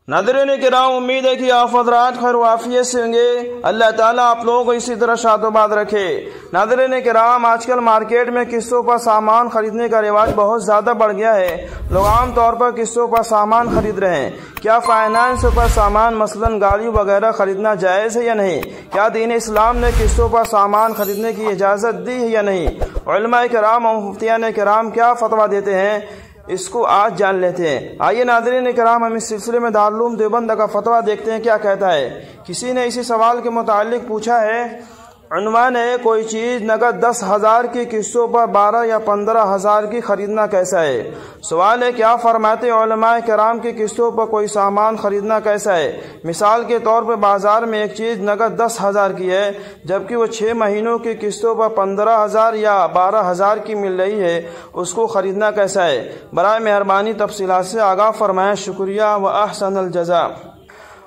नाज़रीन किराम, उम्मीद है कि आप हज़रात खैर वाफियत से होंगे। अल्लाह ताला आप लोगों को इसी तरह शादोबाद रखे। नाज़रीन किराम, आजकल मार्केट में किस्तों पर सामान खरीदने का रिवाज बहुत ज़्यादा बढ़ गया है। लोग आम तौर पर किस्तों पर सामान खरीद रहे हैं। क्या फाइनेंस पर सामान मसलन गाड़ी वगैरह खरीदना जायज़ है या नहीं? क्या दीन इस्लाम ने किस्तों पर सामान खरीदने की इजाज़त दी है या नहीं? उलमा किराम और मुफ्तियान किराम क्या फतवा देते हैं, इसको आज जान लेते हैं। आइए नाज़रीन किराम, हम इस सिलसिले में दारुल उलूम देवबंद का फतवा देखते हैं क्या कहता है। किसी ने इसी सवाल के मुतालिक पूछा है, उन्वान है, कोई चीज़ नगद 10,000 की किस्तों पर 12 या 15,000 की खरीदना कैसा है? सवाल है, क्या फरमाते उलमा किराम की किस्तों पर कोई सामान खरीदना कैसा है? मिसाल के तौर पर बाज़ार में एक चीज़ नगद 10,000 की है, जबकि वो 6 महीनों की किस्तों पर 15,000 या 12,000 की मिल रही है, उसको ख़रीदना कैसा है? बराए मेहरबानी तफसीलात से आगाह फरमाएं। शुक्रिया व अहसनल जज़ा।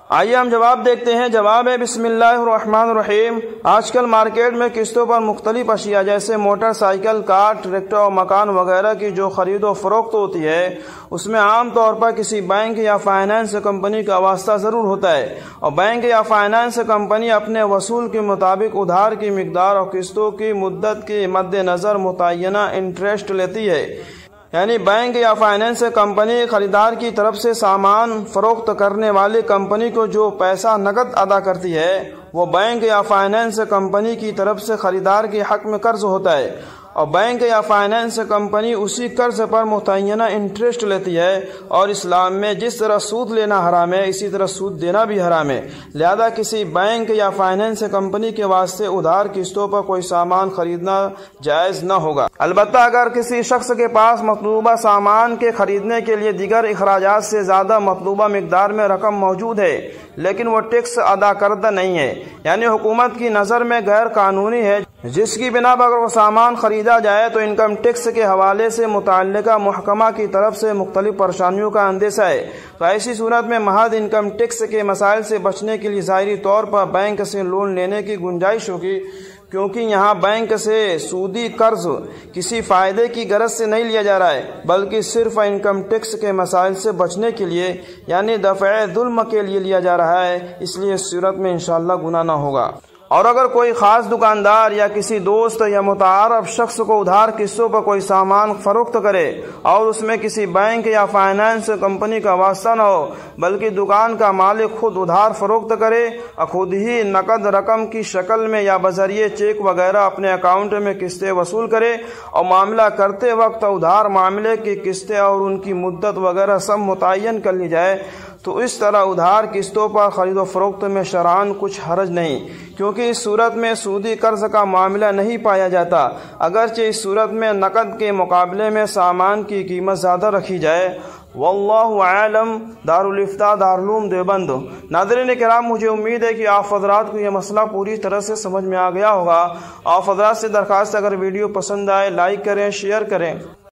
आइए हम जवाब देखते हैं। जवाब है, बिस्मिल्लाहिर्रहमानिर्रहीम। आजकल मार्केट में किस्तों पर मुख्तलिफ अशिया जैसे मोटरसाइकिल, कार, ट्रैक्टर और मकान वगैरह की जो खरीद व फरोख्त होती है, उसमें आम तौर पर किसी बैंक या फाइनेंस कंपनी का वास्ता ज़रूर होता है और बैंक या फाइनेंस कंपनी अपने वसूल के मुताबिक उधार की मिकदार और किस्तों की मुद्दत के मद्देनज़र मुतय्यना इंटरेस्ट लेती है। यानी बैंक या फाइनेंस कंपनी खरीदार की तरफ से सामान फरोख्त करने वाली कंपनी को जो पैसा नकद अदा करती है, वो बैंक या फाइनेंस कंपनी की तरफ से खरीदार के हक में कर्ज होता है और बैंक या फाइनेंस कंपनी उसी कर्ज पर मुतय्यना इंटरेस्ट लेती है। और इस्लाम में जिस तरह सूद लेना हराम है, इसी तरह सूद देना भी हराम है। लिहाजा किसी बैंक या फाइनेंस कंपनी के वास्ते उधार किस्तों पर कोई सामान खरीदना जायज़ न होगा। अलबत्ता अगर किसी शख्स के पास मतलूबा सामान के खरीदने के लिए दीगर अखराजात से ज़्यादा मतलूबा मिकदार में रकम मौजूद है, लेकिन वो टैक्स अदा करदा नहीं है, यानी हुकूमत की नज़र में गैर कानूनी है, जिसकी बिना पर अगर वो सामान खरीदा जाए तो इनकम टैक्स के हवाले से मुतल्लिका महकमा की तरफ से मुख्तलिफ परेशानियों का अंदेशा है। तो ऐसी सूरत में महज इनकम टैक्स के मसाइल से बचने के लिए ज़ाहिरी तौर पर बैंक से लोन लेने की गुंजाइश होगी, क्योंकि यहाँ बैंक से सूदी कर्ज किसी फ़ायदे की गरज से नहीं लिया जा रहा है, बल्कि सिर्फ इनकम टैक्स के मसाइल से बचने के लिए यानी दफ़अ जुल्म के लिए लिया जा रहा है। इसलिए इस सूरत में इंशाअल्लाह गुनाह न होगा। और अगर कोई ख़ास दुकानदार या किसी दोस्त या मुतारफ शख्स को उधार किस्तों पर कोई सामान फरोख्त करे और उसमें किसी बैंक या फाइनेंस कंपनी का वास्ता न हो, बल्कि दुकान का मालिक खुद उधार फरोख्त करे और खुद ही नकद रकम की शक्ल में या बजरिए चेक वगैरह अपने अकाउंट में किस्तें वसूल करे और मामला करते वक्त उधार मामले की किस्तें और उनकी मुद्दत वगैरह सब मुतय्यन कर ली जाए, तो इस तरह उधार किस्तों पर खरीद व फरोख्त में शरअन कुछ हरज नहीं, क्योंकि इस सूरत में सूदी कर्ज का मामला नहीं पाया जाता। अगरचे इस सूरत में नकद के मुकाबले में सामान की कीमत ज़्यादा रखी जाए। वल्लाहु आलम। दारुल इफ्ता दारुल उलूम देवबंद। नाज़रीन किराम, मुझे उम्मीद है कि आप हज़रात को यह मसला पूरी तरह से समझ में आ गया होगा। आप हज़रात से दरख्वास्त, अगर वीडियो पसंद आए लाइक करें, शेयर करें।